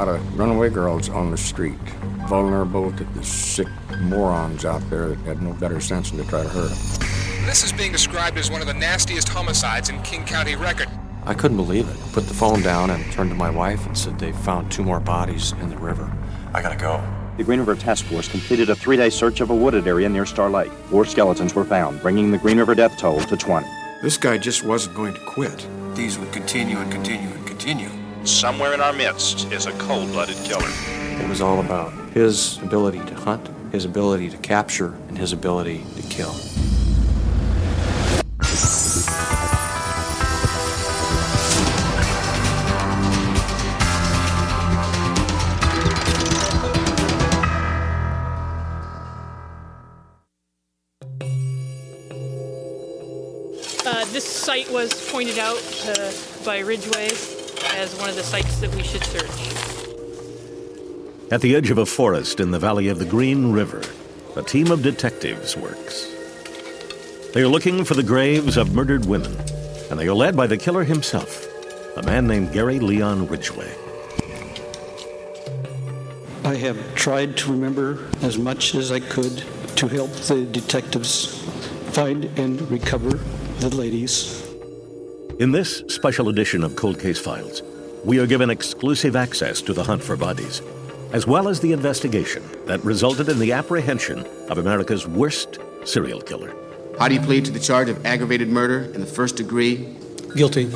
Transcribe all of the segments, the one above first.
lot of runaway girls on the street, vulnerable to the sick morons out there that had no better sense than to try to hurt them. This is being described as one of the nastiest homicides in King County record. I couldn't believe it. Put the phone down and turned to my wife and said they found 2 more bodies in the river. I gotta go. The Green River Task Force completed a 3-day search of a wooded area near Star Lake. 4 skeletons were found, bringing the Green River death toll to 20. This guy just wasn't going to quit. These would continue and continue and continue. Somewhere in our midst is a cold-blooded killer. It was all about his ability to hunt, his ability to capture, and his ability to kill. This site was pointed out by Ridgway as one of the sites that we should search. At the edge of a forest in the valley of the Green River, a team of detectives works. They are looking for the graves of murdered women, and they are led by the killer himself, a man named Gary Leon Ridgway. I have tried to remember as much as I could to help the detectives find and recover the ladies. In this special edition of Cold Case Files, we are given exclusive access to the hunt for bodies, as well as the investigation that resulted in the apprehension of America's worst serial killer. How do you plead to the charge of aggravated murder in the first degree? Guilty.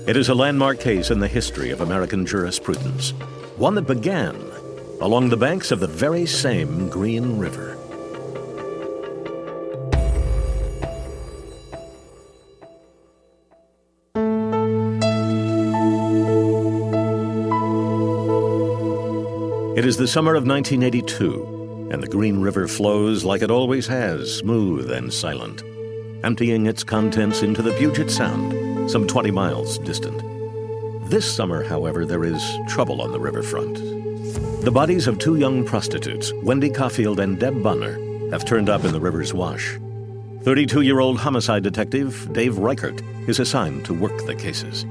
It is a landmark case in the history of American jurisprudence, one that began along the banks of the very same Green River. It is the summer of 1982, and the Green River flows like it always has, smooth and silent, emptying its contents into the Puget Sound, some 20 miles distant. This summer, however, there is trouble on the riverfront. The bodies of 2 young prostitutes, Wendy Caulfield and Deb Bunner, have turned up in the river's wash. 32-year-old homicide detective Dave Reichert is assigned to work the cases.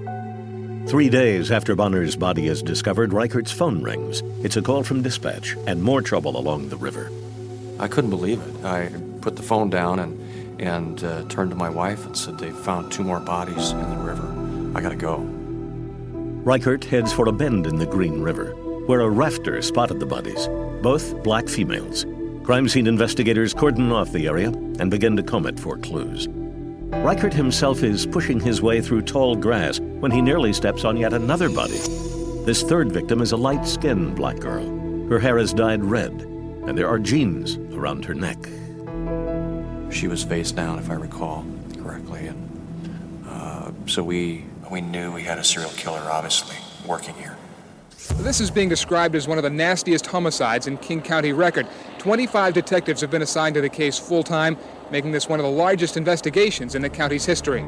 3 days after Bunner's body is discovered, Reichert's phone rings. It's a call from dispatch and more trouble along the river. I couldn't believe it. I put the phone down and turned to my wife and said they found 2 more bodies in the river. I gotta go. Reichert heads for a bend in the Green River, where a rafter spotted the bodies, both black females. Crime scene investigators cordon off the area and begin to comb it for clues. Reichert himself is pushing his way through tall grass when he nearly steps on yet another body. This 3rd victim is a light-skinned black girl. Her hair is dyed red, and there are jeans around her neck. She was face down, if I recall correctly, and so we knew we had a serial killer, obviously, working here. This is being described as one of the nastiest homicides in King County record. 25 detectives have been assigned to the case full-time, making this one of the largest investigations in the county's history.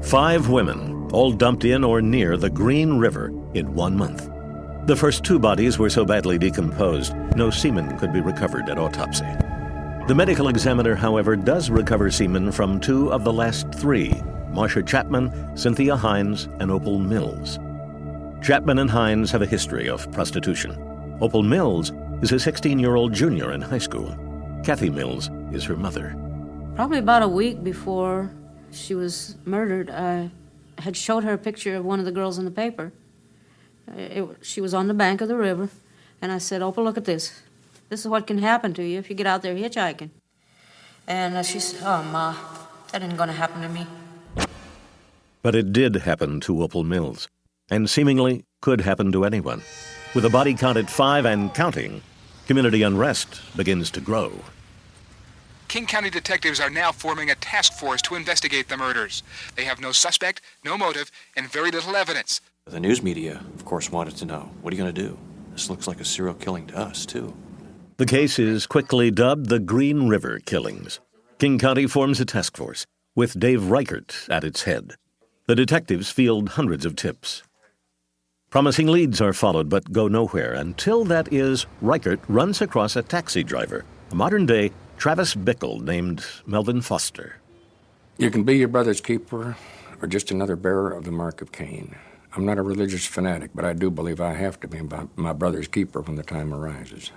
5 women, all dumped in or near the Green River in 1 month. The first 2 bodies were so badly decomposed, no semen could be recovered at autopsy. The medical examiner, however, does recover semen from 2 of the last 3, Marsha Chapman, Cynthia Hines, and Opal Mills. Chapman and Hines have a history of prostitution. Opal Mills is a 16-year-old junior in high school. Kathy Mills is her mother. Probably about a week before she was murdered, I had showed her a picture of one of the girls in the paper. She was on the bank of the river, and I said, Opal, look at this. This is what can happen to you if you get out there hitchhiking. And she said, oh, Ma, that ain't gonna happen to me. But it did happen to Opal Mills, and seemingly could happen to anyone. With a body count at 5 and counting, community unrest begins to grow. King County detectives are now forming a task force to investigate the murders. They have no suspect, no motive, and very little evidence. The news media, of course, wanted to know, what are you going to do? This looks like a serial killing to us, too. The case is quickly dubbed the Green River Killings. King County forms a task force, with Dave Reichert at its head. The detectives field hundreds of tips. Promising leads are followed but go nowhere until, that is, Reichert runs across a taxi driver, a modern-day Travis Bickle named Melvin Foster. You can be your brother's keeper or just another bearer of the mark of Cain. I'm not a religious fanatic, but I do believe I have to be my brother's keeper when the time arises.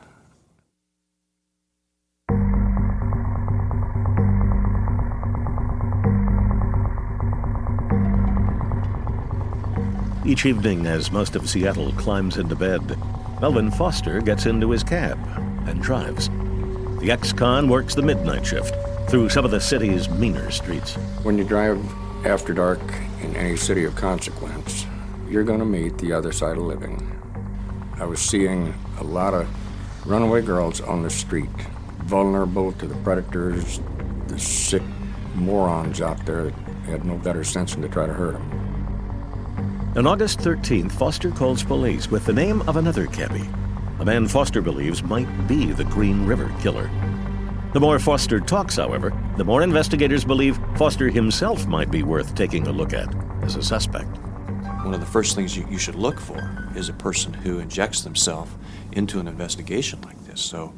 Each evening, as most of Seattle climbs into bed, Melvin Foster gets into his cab and drives. The ex-con works the midnight shift through some of the city's meaner streets. When you drive after dark in any city of consequence, you're going to meet the other side of living. I was seeing a lot of runaway girls on the street, vulnerable to the predators, the sick morons out there that had no better sense than to try to hurt them. On August 13th, Foster calls police with the name of another cabbie, a man Foster believes might be the Green River Killer. The more Foster talks, however, the more investigators believe Foster himself might be worth taking a look at as a suspect. One of the first things you should look for is a person who injects themselves into an investigation like this. So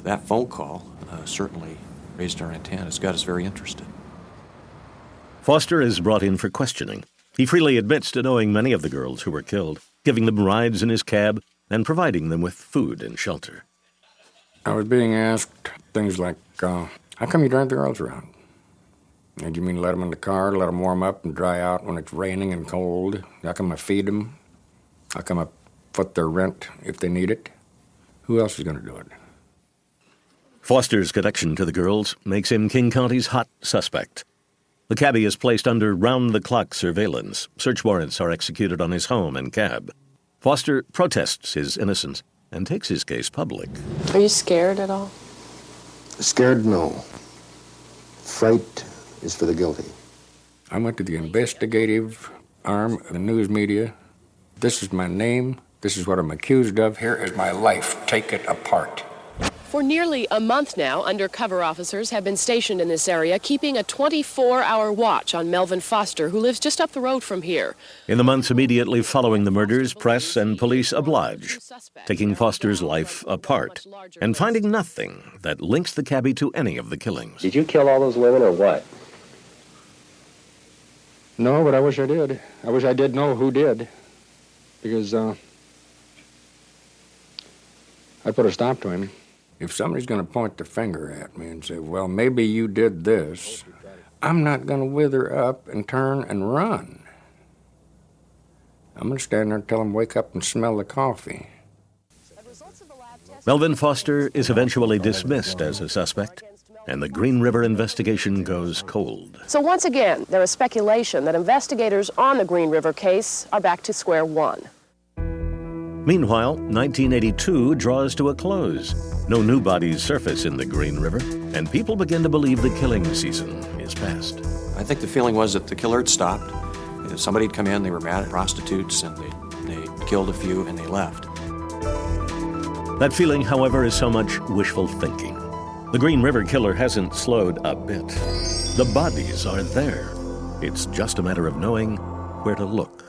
that phone call certainly raised our antenna. It's got us very interested. Foster is brought in for questioning. He freely admits to knowing many of the girls who were killed, giving them rides in his cab, and providing them with food and shelter. I was being asked things like, how come you drive the girls around? And you mean let them in the car, let them warm up and dry out when it's raining and cold? How come I feed them? How come I foot their rent if they need it? Who else is going to do it? Foster's connection to the girls makes him King County's hot suspect. The cabbie is placed under round-the-clock surveillance. Search warrants are executed on his home and cab. Foster protests his innocence and takes his case public. Are you scared at all? Scared, no. Fright is for the guilty. I went to the investigative arm of the news media. This is my name. This is what I'm accused of. Here is my life. Take it apart. For nearly a month now, undercover officers have been stationed in this area, keeping a 24-hour watch on Melvin Foster, who lives just up the road from here. In the months immediately following the murders, press and police oblige, taking Foster's life apart and finding nothing that links the cabbie to any of the killings. Did you kill all those women or what? No, but I wish I did. I wish I did know who did. Because, I'd put a stop to him. If somebody's going to point the finger at me and say, well, maybe you did this, I'm not going to wither up and turn and run. I'm going to stand there and tell them, wake up and smell the coffee. Melvin Foster is eventually dismissed as a suspect, and the Green River investigation goes cold. So once again, there is speculation that investigators on the Green River case are back to square one. Meanwhile, 1982 draws to a close. No new bodies surface in the Green River, and people begin to believe the killing season is past. I think the feeling was that the killer had stopped. Somebody had come in, they were mad at prostitutes, and they killed a few, and they left. That feeling, however, is so much wishful thinking. The Green River Killer hasn't slowed a bit. The bodies are there. It's just a matter of knowing where to look.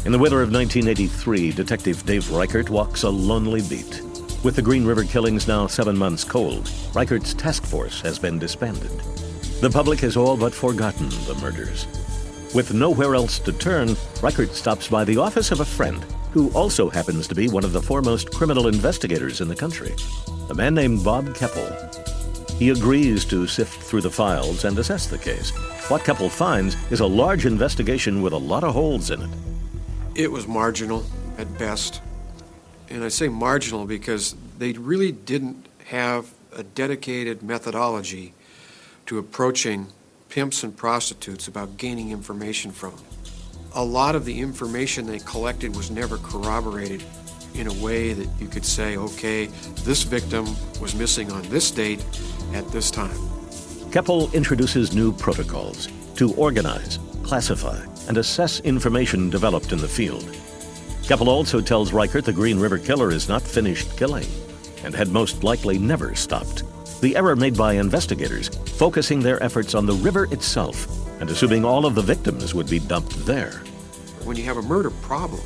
In the winter of 1983, Detective Dave Reichert walks a lonely beat. With the Green River killings now 7 months cold, Reichert's task force has been disbanded. The public has all but forgotten the murders. With nowhere else to turn, Reichert stops by the office of a friend who also happens to be one of the foremost criminal investigators in the country, a man named Bob Keppel. He agrees to sift through the files and assess the case. What Keppel finds is a large investigation with a lot of holes in it. It was marginal at best. And I say marginal because they really didn't have a dedicated methodology to approaching pimps and prostitutes about gaining information from them. A lot of the information they collected was never corroborated in a way that you could say, okay, this victim was missing on this date at this time. Keppel introduces new protocols to organize, classify, and assess information developed in the field. Keppel also tells Reichert the Green River Killer is not finished killing and had most likely never stopped. The error made by investigators, focusing their efforts on the river itself and assuming all of the victims would be dumped there. When you have a murder problem,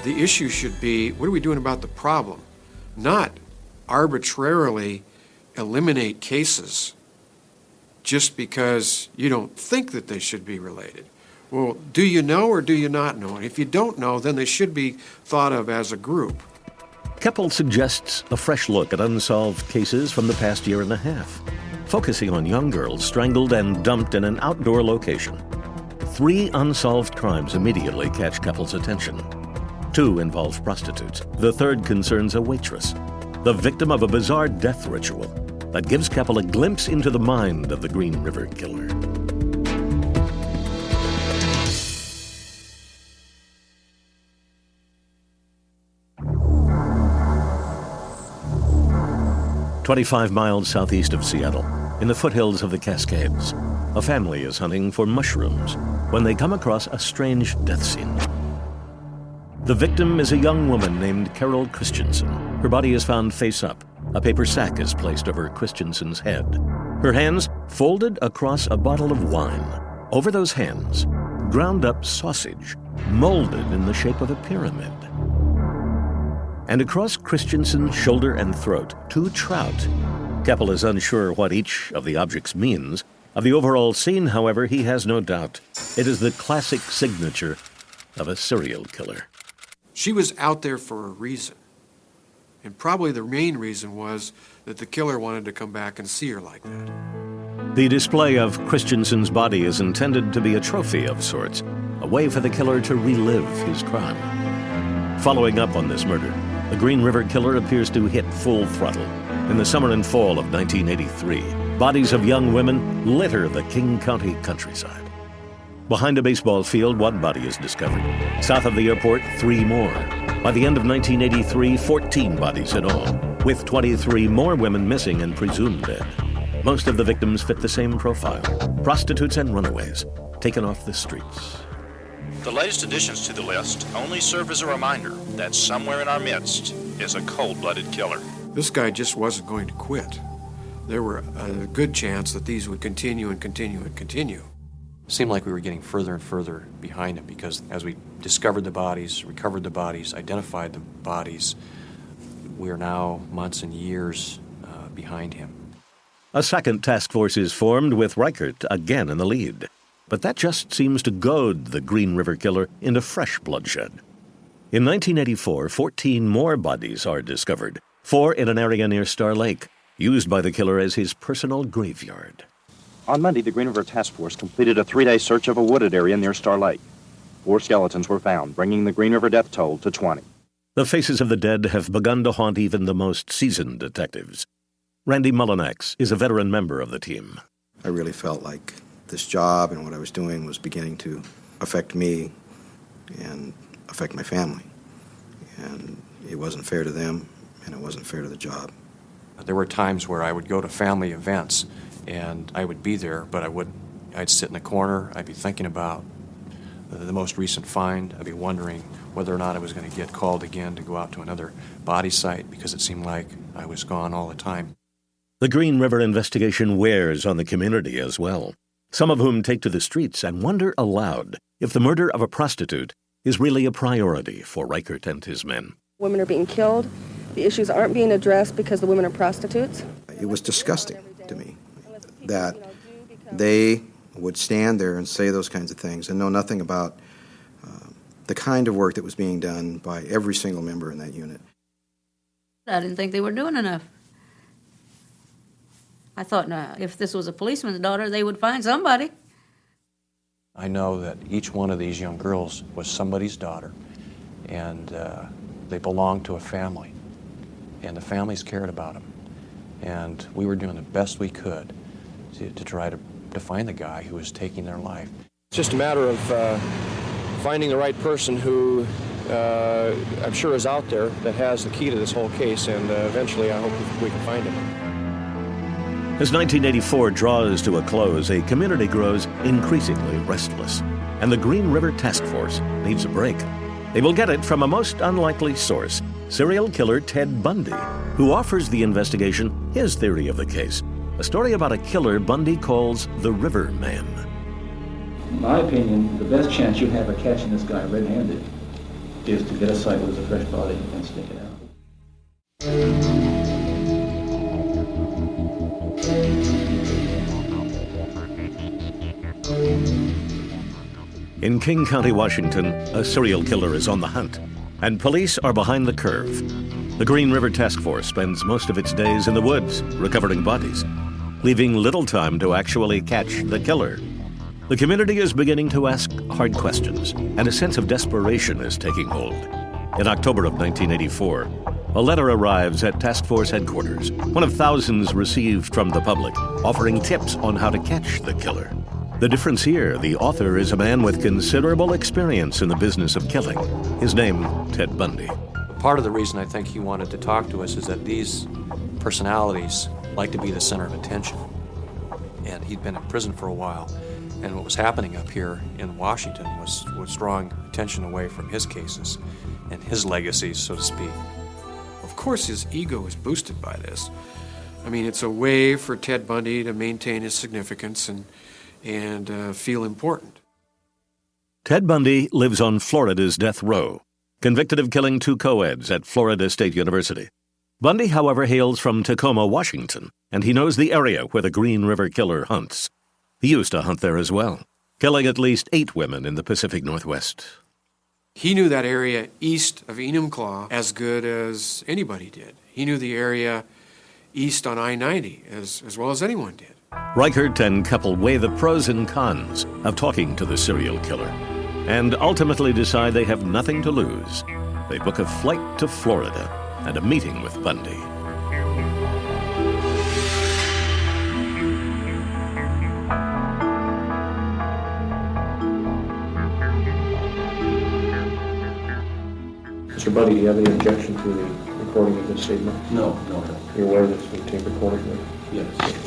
the issue should be, what are we doing about the problem? Not arbitrarily eliminate cases just because you don't think that they should be related. Well, do you know or do you not know? And if you don't know, then they should be thought of as a group. Keppel suggests a fresh look at unsolved cases from the past year and a half, focusing on young girls strangled and dumped in an outdoor location. 3 unsolved crimes immediately catch Keppel's attention. 2 involve prostitutes. The third concerns a waitress, the victim of a bizarre death ritual that gives Keppel a glimpse into the mind of the Green River Killer. "25 miles southeast of Seattle, in the foothills of the Cascades, a family is hunting for mushrooms when they come across a strange death scene. The victim is a young woman named Carol Christensen. Her body is found face up. A paper sack is placed over Christensen's head. Her hands folded across a bottle of wine. Over those hands, ground up sausage, molded in the shape of a pyramid. And across Christensen's shoulder and throat, 2 trout. Keppel is unsure what each of the objects means. Of the overall scene, however, he has no doubt. It is the classic signature of a serial killer. She was out there for a reason. And probably the main reason was that the killer wanted to come back and see her like that. The display of Christensen's body is intended to be a trophy of sorts, a way for the killer to relive his crime. Following up on this murder, the Green River Killer appears to hit full throttle. In the summer and fall of 1983, bodies of young women litter the King County countryside. Behind a baseball field, 1 body is discovered. South of the airport, 3 more. By the end of 1983, 14 bodies in all, with 23 more women missing and presumed dead. Most of the victims fit the same profile: prostitutes and runaways, taken off the streets. The latest additions to the list only serve as a reminder that somewhere in our midst is a cold-blooded killer. This guy just wasn't going to quit. There were a good chance that these would continue and continue and continue. It seemed like we were getting further and further behind him because as we discovered the bodies, recovered the bodies, identified the bodies, we are now months and years behind him. A second task force is formed with Reichert again in the lead. But that just seems to goad the Green River Killer into fresh bloodshed. In 1984, 14 more bodies are discovered, 4 in an area near Star Lake, used by the killer as his personal graveyard. On Monday, the Green River Task Force completed a 3-day search of a wooded area near Star Lake. 4 skeletons were found, bringing the Green River death toll to 20. The faces of the dead have begun to haunt even the most seasoned detectives. Randy Mullinax is a veteran member of the team. I really felt like this job and what I was doing was beginning to affect me and affect my family. And it wasn't fair to them, and it wasn't fair to the job. There were times where I would go to family events, and I would be there, but I'd sit in the corner, I'd be thinking about the most recent find, I'd be wondering whether or not I was going to get called again to go out to another body site because it seemed like I was gone all the time. The Green River investigation wears on the community as well, some of whom take to the streets and wonder aloud if the murder of a prostitute is really a priority for Reichert and his men. Women are being killed. The issues aren't being addressed because the women are prostitutes. It was disgusting to me that they would stand there and say those kinds of things and know nothing about the kind of work that was being done by every single member in that unit. I didn't think they were doing enough. I thought, if this was a policeman's daughter, they would find somebody. I know that each one of these young girls was somebody's daughter, and they belonged to a family, and the families cared about them. And we were doing the best we could to try to find the guy who was taking their life. It's just a matter of finding the right person who I'm sure is out there that has the key to this whole case, and eventually I hope we can find him. As 1984 draws to a close, a community grows increasingly restless, and the Green River Task Force needs a break. They will get it from a most unlikely source, serial killer Ted Bundy, who offers the investigation his theory of the case, a story about a killer Bundy calls the River Man. In my opinion, the best chance you have of catching this guy red-handed is to get a site with a fresh body and stick it out. In King County, Washington, a serial killer is on the hunt, and police are behind the curve. The Green River Task Force spends most of its days in the woods, recovering bodies, leaving little time to actually catch the killer. The community is beginning to ask hard questions, and a sense of desperation is taking hold. In October of 1984, a letter arrives at Task Force headquarters, one of thousands received from the public, offering tips on how to catch the killer. The difference here, the author is a man with considerable experience in the business of killing. His name, Ted Bundy. Part of the reason I think he wanted to talk to us is that these personalities like to be the center of attention. And he'd been in prison for a while, and what was happening up here in Washington was drawing attention away from his cases and his legacies, so to speak. Of course, his ego is boosted by this. I mean, it's a way for Ted Bundy to maintain his significance and feel important. Ted Bundy lives on Florida's death row, convicted of killing 2 co-eds at Florida State University. Bundy, however, hails from Tacoma, Washington, and he knows the area where the Green River Killer hunts. He used to hunt there as well, killing at least 8 women in the Pacific Northwest. He knew that area east of Enumclaw as good as anybody did. He knew the area east on I-90 as well as anyone did. Reichert and Keppel weigh the pros and cons of talking to the serial killer and ultimately decide they have nothing to lose. They book a flight to Florida and a meeting with Bundy. Mr. Bundy, do you have any objection to the recording of this statement? No. You're aware that it's being tape recorded? Yes.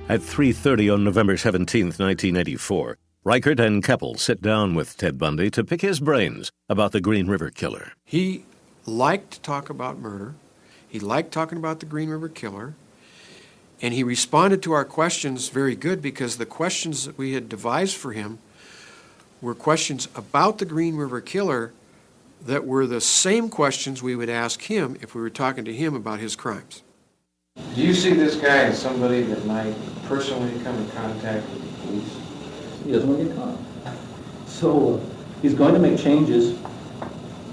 At 3:30 on November 17, 1984, Reichert and Keppel sit down with Ted Bundy to pick his brains about the Green River Killer. He liked to talk about murder. He liked talking about the Green River Killer. And he responded to our questions very good because the questions that we had devised for him were questions about the Green River Killer that were the same questions we would ask him if we were talking to him about his crimes. Do you see this guy as somebody that might personally come in contact with the police? He doesn't want to get caught. So he's going to make changes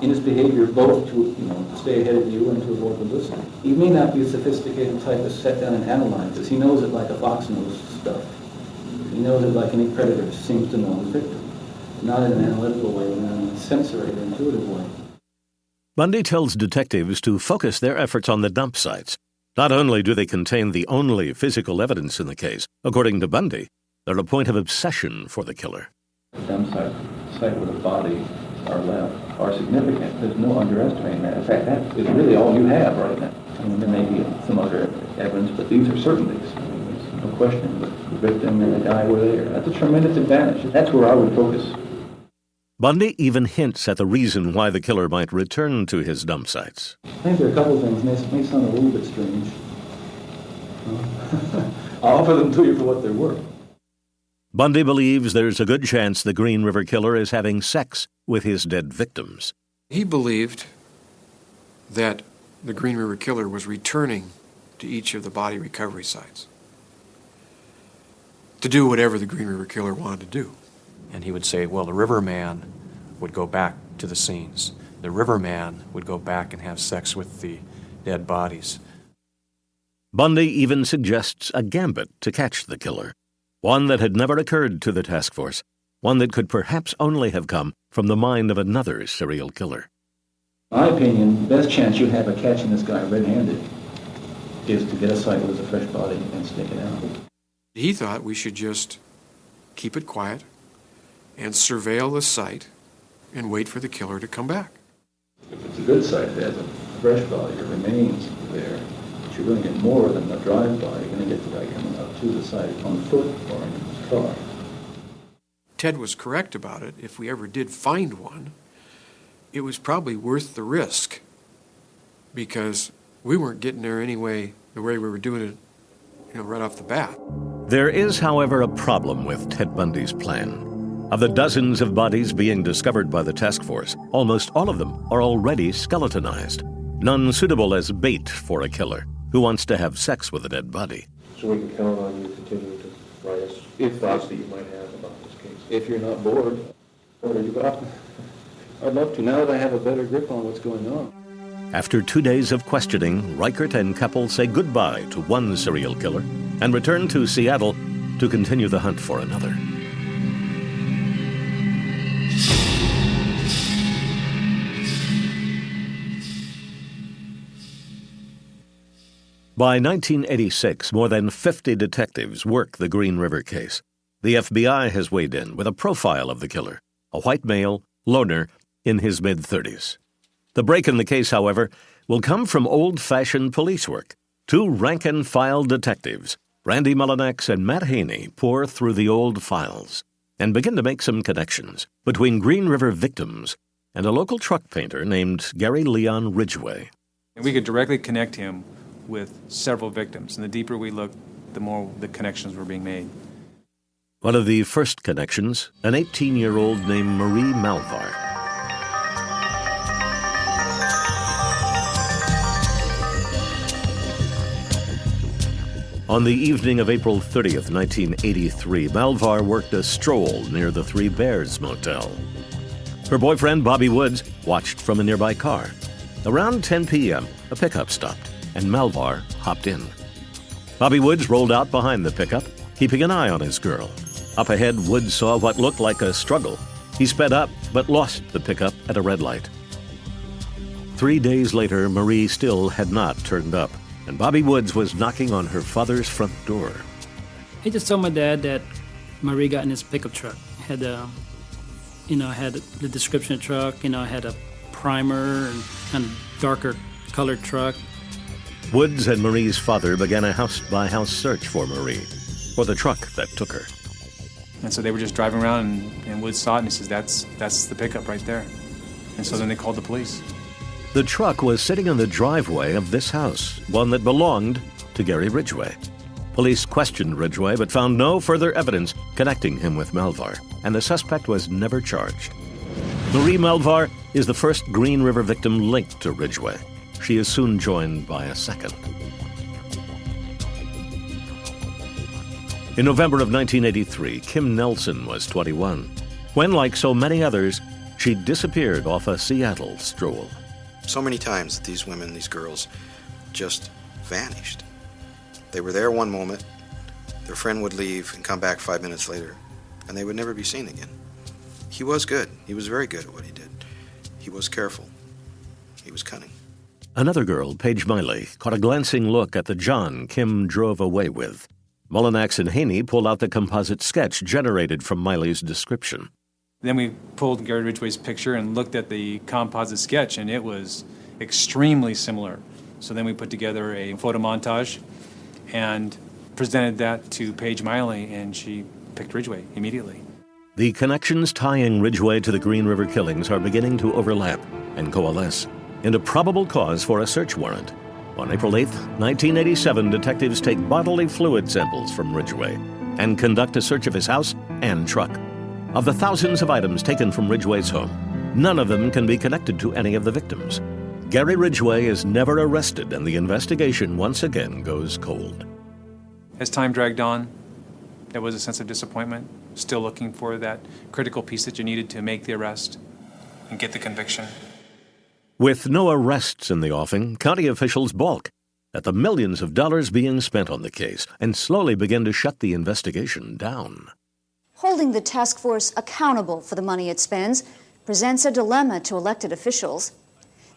in his behavior, both to stay ahead of you and to avoid publicity. He may not be a sophisticated type to sit down and analyze this. He knows it like a fox knows stuff. He knows it like any predator seems to know his victim. Not in an analytical way, but in a sensory or intuitive way. Bundy tells detectives to focus their efforts on the dump sites. Not only do they contain the only physical evidence in the case, according to Bundy, they're a point of obsession for the killer. The dump site where the bodies are left are significant. There's no underestimating that. In fact, that is really all you have right now. I mean, there may be some other evidence, but these are certainties. I mean, there's no question that the victim and the guy were there. That's a tremendous advantage. That's where I would focus. Bundy even hints at the reason why the killer might return to his dump sites. I think there are a couple of things, and this may sound a little bit strange. I'll offer them to you for what they're worth. Bundy believes there's a good chance the Green River Killer is having sex with his dead victims. He believed that the Green River Killer was returning to each of the body recovery sites to do whatever the Green River Killer wanted to do. And he would say, well, the riverman would go back to the scenes. The riverman would go back and have sex with the dead bodies. Bundy even suggests a gambit to catch the killer, one that had never occurred to the task force, one that could perhaps only have come from the mind of another serial killer. In my opinion, the best chance you have of catching this guy red-handed is to get a site with a fresh body and stick it out. He thought we should just keep it quiet and surveil the site and wait for the killer to come back. If it's a good site that has a fresh body or remains there, but you're going to get more than a drive-by. You're going to get the guy coming up to the site on foot or in his car. Ted was correct about it. If we ever did find one, it was probably worth the risk because we weren't getting there anyway, the way we were doing it, right off the bat. There is, however, a problem with Ted Bundy's plan. Of the dozens of bodies being discovered by the task force, almost all of them are already skeletonized, none suitable as bait for a killer who wants to have sex with a dead body. So we can count on you continuing to write us thoughts that you might have about this case. If you're not bored. But I'd love to, now that I have a better grip on what's going on. After 2 days of questioning, Reichert and Keppel say goodbye to one serial killer and return to Seattle to continue the hunt for another. By 1986, more than 50 detectives work the Green River case. The FBI has weighed in with a profile of the killer, a white male, loner, in his mid-30s. The break in the case, however, will come from old-fashioned police work. Two rank-and-file detectives, Randy Mullinex and Matt Haney, pore through the old files and begin to make some connections between Green River victims and a local truck painter named Gary Leon Ridgway. And we could directly connect him with several victims, and the deeper we looked, the more the connections were being made. One of the first connections, an 18-year-old named Marie Malvar. On the evening of April 30th, 1983, Malvar worked a stroll near the Three Bears Motel. Her boyfriend, Bobby Woods, watched from a nearby car. Around 10 p.m., a pickup stopped, and Malvar hopped in. Bobby Woods rolled out behind the pickup, keeping an eye on his girl. Up ahead, Woods saw what looked like a struggle. He sped up, but lost the pickup at a red light. 3 days later, Marie still had not turned up, and Bobby Woods was knocking on her father's front door. I just told my dad that Marie got in his pickup truck. Had the description of the truck, had a primer and darker colored truck. Woods and Marie's father began a house-by-house search for Marie, for the truck that took her. And so they were just driving around, and Woods saw it, and he says, that's the pickup right there. And so then they called the police. The truck was sitting in the driveway of this house, one that belonged to Gary Ridgway. Police questioned Ridgway but found no further evidence connecting him with Malvar, and the suspect was never charged. Marie Malvar is the first Green River victim linked to Ridgway. She is soon joined by a second. In November of 1983, Kim Nelson was 21, when, like so many others, she disappeared off a Seattle stroll. So many times these women, these girls, just vanished. They were there one moment, their friend would leave and come back 5 minutes later, and they would never be seen again. He was good. He was very good at what he did. He was careful. He was cunning. Another girl, Paige Miley, caught a glancing look at the John Kim drove away with. Mullinex and Haney pulled out the composite sketch generated from Miley's description. Then we pulled Gary Ridgway's picture and looked at the composite sketch, and it was extremely similar. So then we put together a photo montage and presented that to Paige Miley, and she picked Ridgway immediately. The connections tying Ridgway to the Green River killings are beginning to overlap and coalesce into probable cause for a search warrant. On April 8, 1987, detectives take bodily fluid samples from Ridgway and conduct a search of his house and truck. Of the thousands of items taken from Ridgway's home, none of them can be connected to any of the victims. Gary Ridgway is never arrested, and the investigation once again goes cold. As time dragged on, there was a sense of disappointment, still looking for that critical piece that you needed to make the arrest and get the conviction. With no arrests in the offing, county officials balk at the millions of dollars being spent on the case and slowly begin to shut the investigation down. Holding the task force accountable for the money it spends presents a dilemma to elected officials.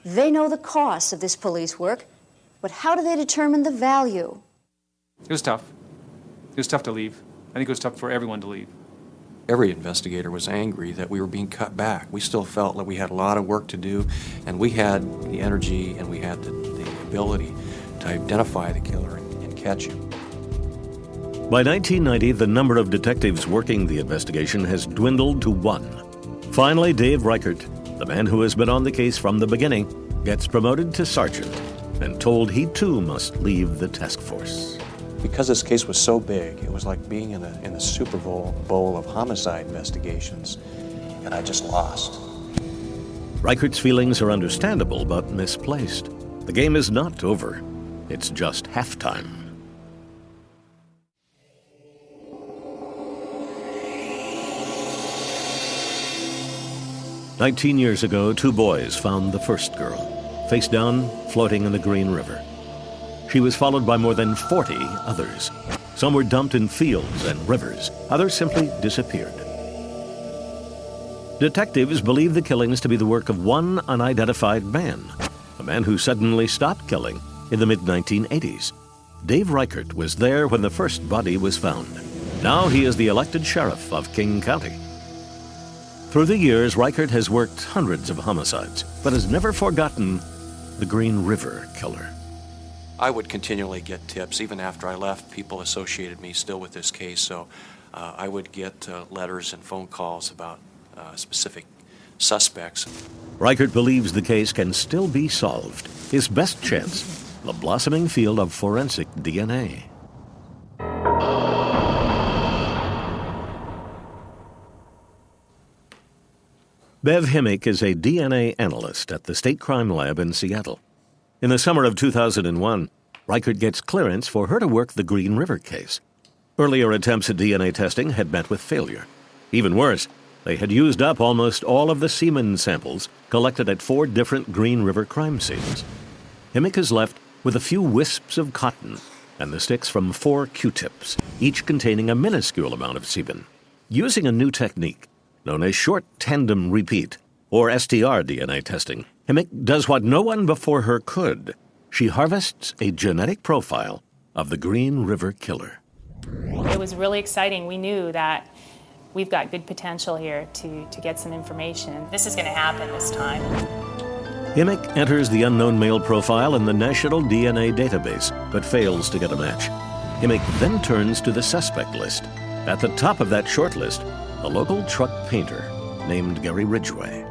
They know the cost of this police work, but how do they determine the value? It was tough. It was tough to leave. I think it was tough for everyone to leave. Every investigator was angry that we were being cut back. We still felt that we had a lot of work to do, and we had the energy and we had the ability to identify the killer and catch him. By 1990, the number of detectives working the investigation has dwindled to one. Finally, Dave Reichert, the man who has been on the case from the beginning, gets promoted to sergeant and told he too must leave the task force. Because this case was so big, it was like being in the Super Bowl of homicide investigations, and I just lost. Reichert's feelings are understandable but misplaced. The game is not over. It's just halftime. 19 years ago, 2 boys found the first girl, face down, floating in the Green River. She was followed by more than 40 others. Some were dumped in fields and rivers. Others simply disappeared. Detectives believe the killings to be the work of one unidentified man, a man who suddenly stopped killing in the mid-1980s. Dave Reichert was there when the first body was found. Now he is the elected sheriff of King County. Through the years, Reichert has worked hundreds of homicides, but has never forgotten the Green River killer. I would continually get tips. Even after I left, people associated me still with this case, so I would get letters and phone calls about specific suspects. Reichert believes the case can still be solved. His best chance, the blossoming field of forensic DNA. Bev Himmick is a DNA analyst at the State Crime Lab in Seattle. In the summer of 2001, Reichert gets clearance for her to work the Green River case. Earlier attempts at DNA testing had met with failure. Even worse, they had used up almost all of the semen samples collected at 4 different Green River crime scenes. Himmick is left with a few wisps of cotton and the sticks from 4 Q-tips, each containing a minuscule amount of semen. Using a new technique known as short tandem repeat, or STR DNA testing, Himmick does what no one before her could. She harvests a genetic profile of the Green River killer. It was really exciting. We knew that we've got good potential here to get some information. This is going to happen this time. Himmick enters the unknown male profile in the National DNA Database, but fails to get a match. Himmick then turns to the suspect list. At the top of that short list, a local truck painter named Gary Ridgway.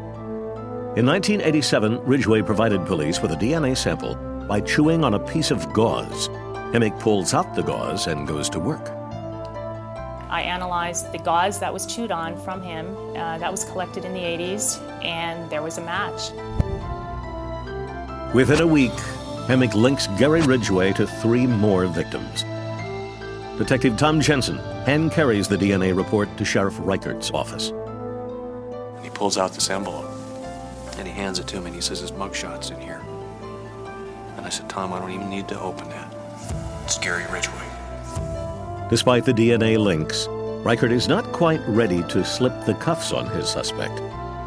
In 1987, Ridgway provided police with a DNA sample by chewing on a piece of gauze. Himmick pulls out the gauze and goes to work. I analyzed the gauze that was chewed on from him. That was collected in the 80s, and there was a match. Within a week, Himmick links Gary Ridgway to 3 more victims. Detective Tom Jensen hand carries the DNA report to Sheriff Reichert's office. And he pulls out this envelope, and he hands it to me, and he says, his mugshot's in here. And I said, Tom, I don't even need to open that. It's Gary Ridgway. Despite the DNA links, Reichert is not quite ready to slip the cuffs on his suspect.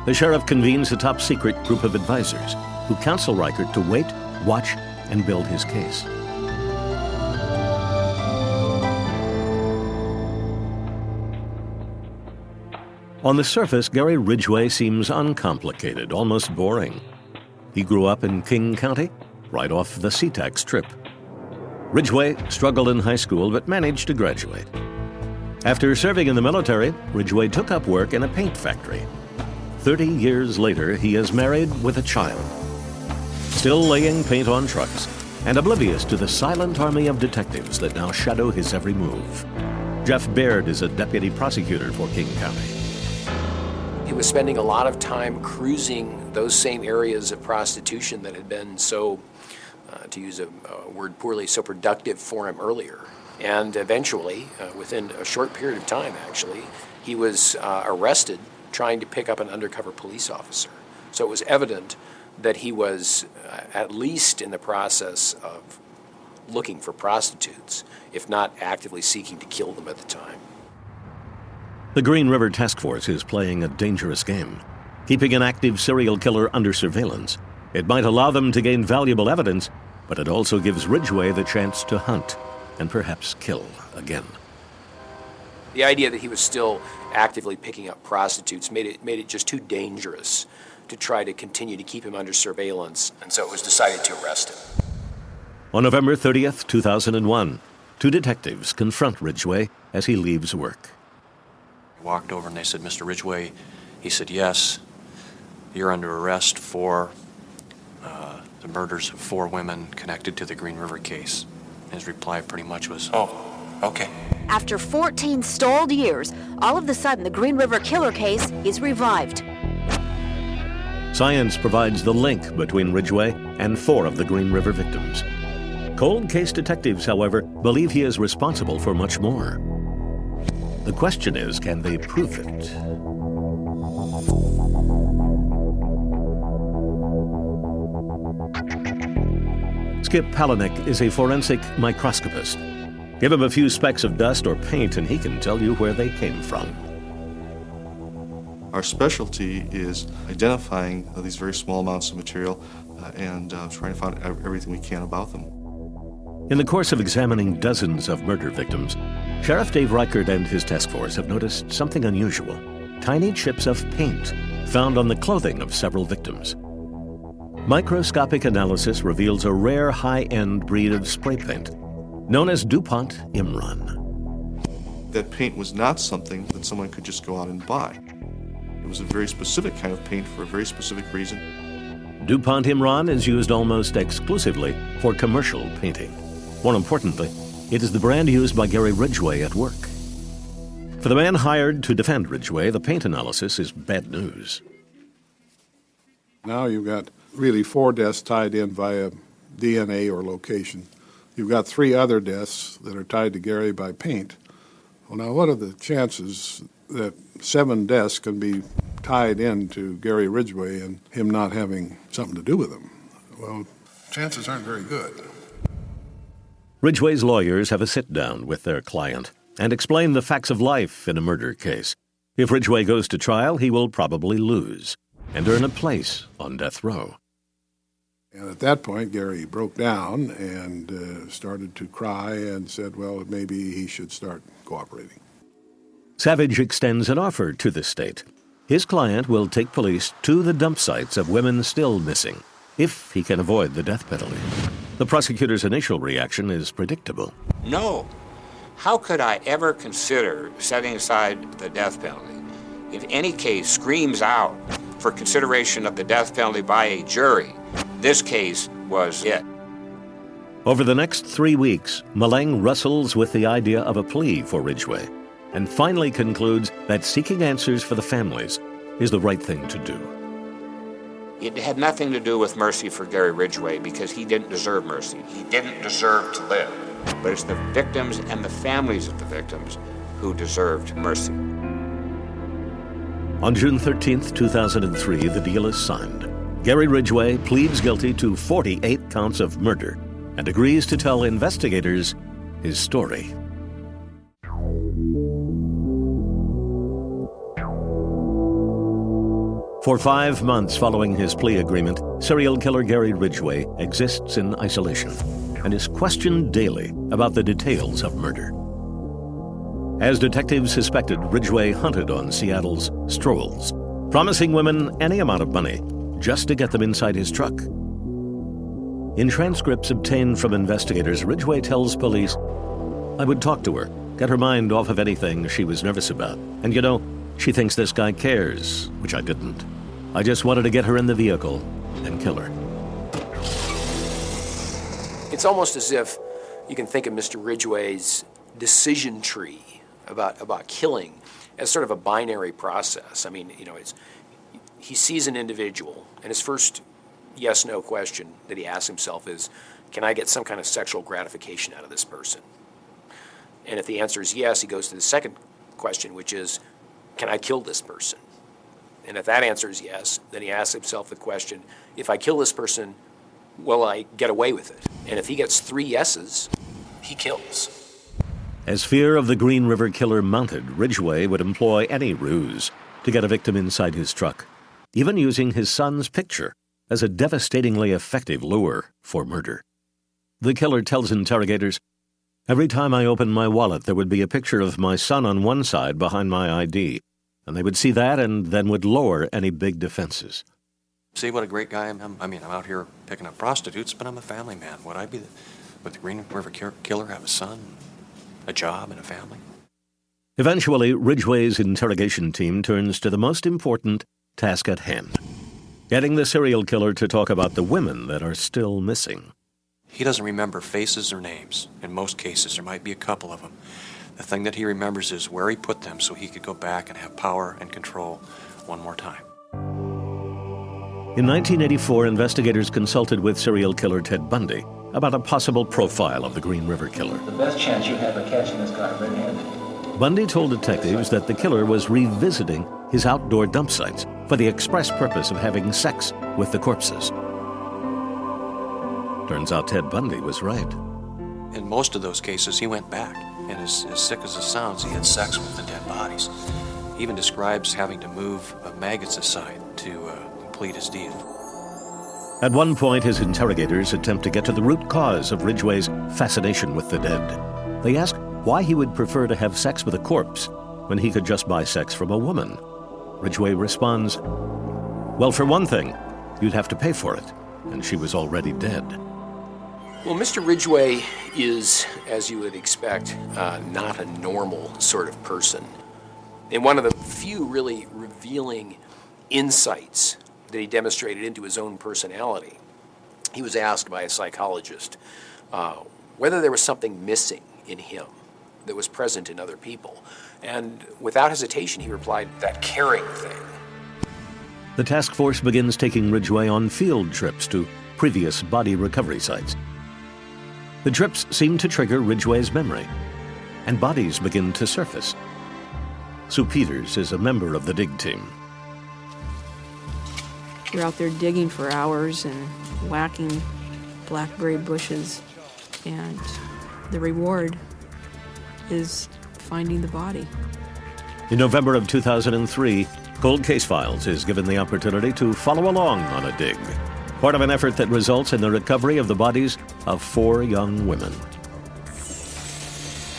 The sheriff convenes a top-secret group of advisors who counsel Reichert to wait, watch, and build his case. On the surface, Gary Ridgway seems uncomplicated, almost boring. He grew up in King County, right off the SeaTac Strip. Ridgway struggled in high school but managed to graduate. After serving in the military, Ridgway took up work in a paint factory. 30 years later, he is married with a child, still laying paint on trucks and oblivious to the silent army of detectives that now shadow his every move. Jeff Baird is a deputy prosecutor for King County. He was spending a lot of time cruising those same areas of prostitution that had been so, to use a word poorly, so productive for him earlier. And eventually, within a short period of time actually, he was arrested trying to pick up an undercover police officer. So it was evident that he was at least in the process of looking for prostitutes, if not actively seeking to kill them at the time. The Green River Task Force is playing a dangerous game, keeping an active serial killer under surveillance. It might allow them to gain valuable evidence, but it also gives Ridgway the chance to hunt and perhaps kill again. The idea that he was still actively picking up prostitutes made it just too dangerous to try to continue to keep him under surveillance, and so it was decided to arrest him. On November 30th, 2001, 2 detectives confront Ridgway as he leaves work. I walked over and they said, Mr. Ridgway, he said, yes, you're under arrest for the murders of 4 women connected to the Green River case. His reply pretty much was, oh, okay. After 14 stalled years, all of a sudden the Green River killer case is revived. Science provides the link between Ridgway and 4 of the Green River victims. Cold case detectives, however, believe he is responsible for much more. The question is, can they prove it? Skip Palahniuk is a forensic microscopist. Give him a few specks of dust or paint and he can tell you where they came from. Our specialty is identifying these very small amounts of material and trying to find everything we can about them. In the course of examining dozens of murder victims, Sheriff Dave Reichert and his task force have noticed something unusual: tiny chips of paint found on the clothing of several victims. Microscopic analysis reveals a rare high-end breed of spray paint known as DuPont Imron. That paint was not something that someone could just go out and buy. It was a very specific kind of paint for a very specific reason. DuPont Imron is used almost exclusively for commercial painting. More importantly, it is the brand used by Gary Ridgway at work. For the man hired to defend Ridgway, the paint analysis is bad news. Now you've got really 4 deaths tied in via DNA or location. You've got 3 other deaths that are tied to Gary by paint. Well, now what are the chances that 7 deaths can be tied in to Gary Ridgway and him not having something to do with them? Well, chances aren't very good. Ridgway's lawyers have a sit-down with their client and explain the facts of life in a murder case. If Ridgway goes to trial, he will probably lose and earn a place on death row. And at that point, Gary broke down and started to cry and said, well, maybe he should start cooperating. Savage extends an offer to the state. His client will take police to the dump sites of women still missing, if he can avoid the death penalty. The prosecutor's initial reaction is predictable. No. How could I ever consider setting aside the death penalty? If any case screams out for consideration of the death penalty by a jury, this case was it. Over the next 3 weeks, Maleng wrestles with the idea of a plea for Ridgway and finally concludes that seeking answers for the families is the right thing to do. It had nothing to do with mercy for Gary Ridgway because he didn't deserve mercy. He didn't deserve to live. But it's the victims and the families of the victims who deserved mercy. On June 13th, 2003, the deal is signed. Gary Ridgway pleads guilty to 48 counts of murder and agrees to tell investigators his story. For 5 months following his plea agreement, serial killer Gary Ridgway exists in isolation and is questioned daily about the details of murder. As detectives suspected, Ridgway hunted on Seattle's strolls, promising women any amount of money just to get them inside his truck. In transcripts obtained from investigators, Ridgway tells police, "I would talk to her, get her mind off of anything she was nervous about. And you know, she thinks this guy cares," which I didn't. "I just wanted to get her in the vehicle and kill her." It's almost as if you can think of Mr. Ridgway's decision tree about killing as sort of a binary process. I mean, you know, he sees an individual, and his first yes-no question that he asks himself is, can I get some kind of sexual gratification out of this person? And if the answer is yes, he goes to the second question, which is, can I kill this person? And if that answer is yes, then he asks himself the question, if I kill this person, will I get away with it? And if he gets 3 yeses, he kills. As fear of the Green River Killer mounted, Ridgway would employ any ruse to get a victim inside his truck, even using his son's picture as a devastatingly effective lure for murder. The killer tells interrogators, "Every time I opened my wallet, there would be a picture of my son on one side behind my ID, and they would see that and then would lower any big defenses." See what a great guy I am? I mean, I'm out here picking up prostitutes, but I'm a family man. Would I be would the Green River Killer have a son, a job, and a family? Eventually, Ridgway's interrogation team turns to the most important task at hand: getting the serial killer to talk about the women that are still missing. He doesn't remember faces or names. In most cases, there might be a couple of them. The thing that he remembers is where he put them so he could go back and have power and control one more time. In 1984, investigators consulted with serial killer Ted Bundy about a possible profile of the Green River Killer. The best chance you have of catching this guy red-handed. Bundy told detectives that the killer was revisiting his outdoor dump sites for the express purpose of having sex with the corpses. Turns out Ted Bundy was right. In most of those cases, he went back, and as sick as it sounds, he had sex with the dead bodies. He even describes having to move maggots aside to complete his deed. At one point, his interrogators attempt to get to the root cause of Ridgway's fascination with the dead. They ask why he would prefer to have sex with a corpse when he could just buy sex from a woman. Ridgway responds, "Well, for one thing, you'd have to pay for it, and she was already dead." Well, Mr. Ridgway is, as you would expect, not a normal sort of person. And one of the few really revealing insights that he demonstrated into his own personality, he was asked by a psychologist whether there was something missing in him that was present in other people. And without hesitation, he replied, "That caring thing." The task force begins taking Ridgway on field trips to previous body recovery sites. The trips seem to trigger Ridgway's memory, and bodies begin to surface. Sue Peters is a member of the dig team. You're out there digging for hours and whacking blackberry bushes, and the reward is finding the body. In November of 2003, Cold Case Files is given the opportunity to follow along on a dig, part of an effort that results in the recovery of the bodies of 4 young women.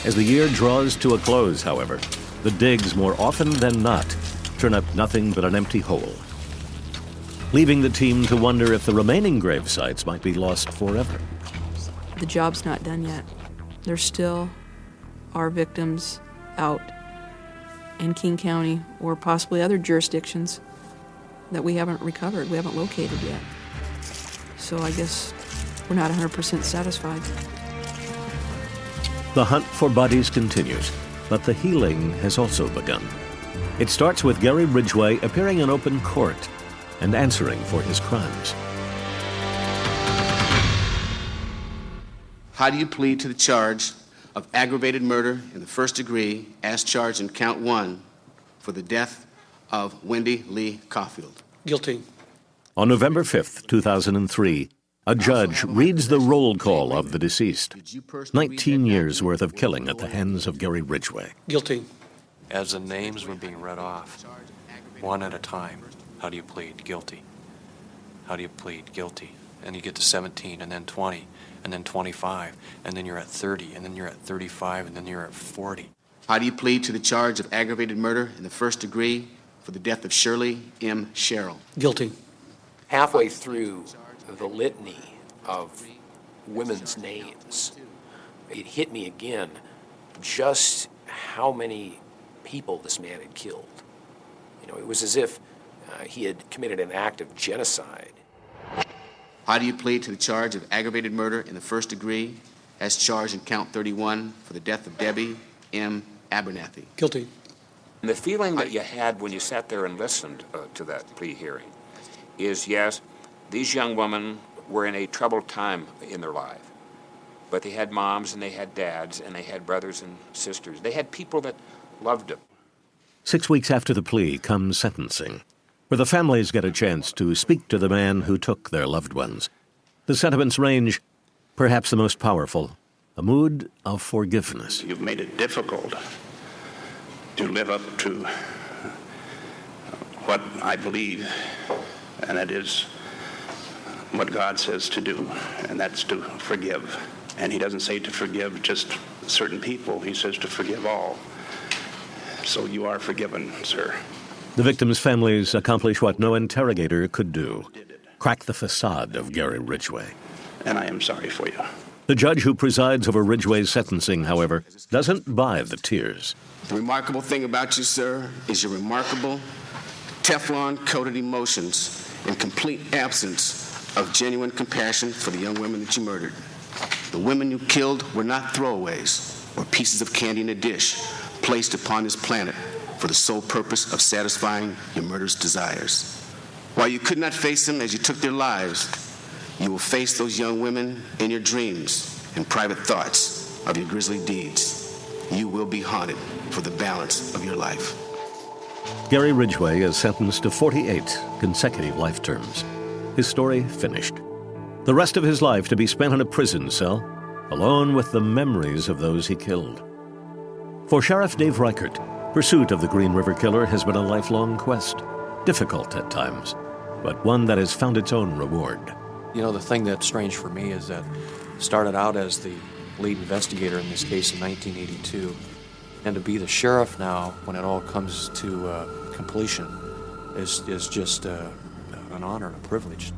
As the year draws to a close, however, the digs more often than not turn up nothing but an empty hole, leaving the team to wonder if the remaining grave sites might be lost forever. The job's not done yet. There still are victims out in King County or possibly other jurisdictions that we haven't recovered, we haven't located yet. So I guess we're not 100% satisfied. The hunt for bodies continues, but the healing has also begun. It starts with Gary Ridgway appearing in open court and answering for his crimes. How do you plead to the charge of aggravated murder in the first degree as charged in count 1 for the death of Wendy Lee Caulfield? Guilty. On November 5th, 2003, a judge reads the roll call of the deceased. 19 years worth of killing at the hands of Gary Ridgway. Guilty. As the names were being read off, one at a time, how do you plead? Guilty. How do you plead? Guilty. And you get to 17, and then 20, and then 25, and then you're at 30, and then you're at 35, and then you're at 40. How do you plead to the charge of aggravated murder in the first degree for the death of Shirley M. Sherrill? Guilty. Halfway through the litany of women's names, it hit me again just how many people this man had killed. You know, it was as if he had committed an act of genocide. How do you plead to the charge of aggravated murder in the first degree as charged in count 31 for the death of Debbie M. Abernathy? Guilty. And the feeling that you had when you sat there and listened to that plea hearing is, yes, these young women were in a troubled time in their life, but they had moms and they had dads and they had brothers and sisters. They had people that loved them. 6 weeks after the plea comes sentencing, where the families get a chance to speak to the man who took their loved ones. The sentiments range, perhaps the most powerful, a mood of forgiveness. You've made it difficult to live up to what I believe, and that is what God says to do, and that's to forgive. And he doesn't say to forgive just certain people, he says to forgive all. So you are forgiven, sir. The victims' families accomplish what no interrogator could do, crack the facade of Gary Ridgway. And I am sorry for you. The judge who presides over Ridgway's sentencing, however, doesn't buy the tears. The remarkable thing about you, sir, is your remarkable Teflon-coated emotions and complete absence of genuine compassion for the young women that you murdered. The women you killed were not throwaways or pieces of candy in a dish placed upon this planet for the sole purpose of satisfying your murderous desires. While you could not face them as you took their lives, you will face those young women in your dreams and private thoughts of your grisly deeds. You will be haunted for the balance of your life. Gary Ridgway is sentenced to 48 consecutive life terms. His story finished. The rest of his life to be spent in a prison cell, alone with the memories of those he killed. For Sheriff Dave Reichert, pursuit of the Green River Killer has been a lifelong quest, difficult at times, but one that has found its own reward. You know, the thing that's strange for me is that started out as the lead investigator in this case in 1982, and to be the sheriff now when it all comes to completion is just an honor and a privilege.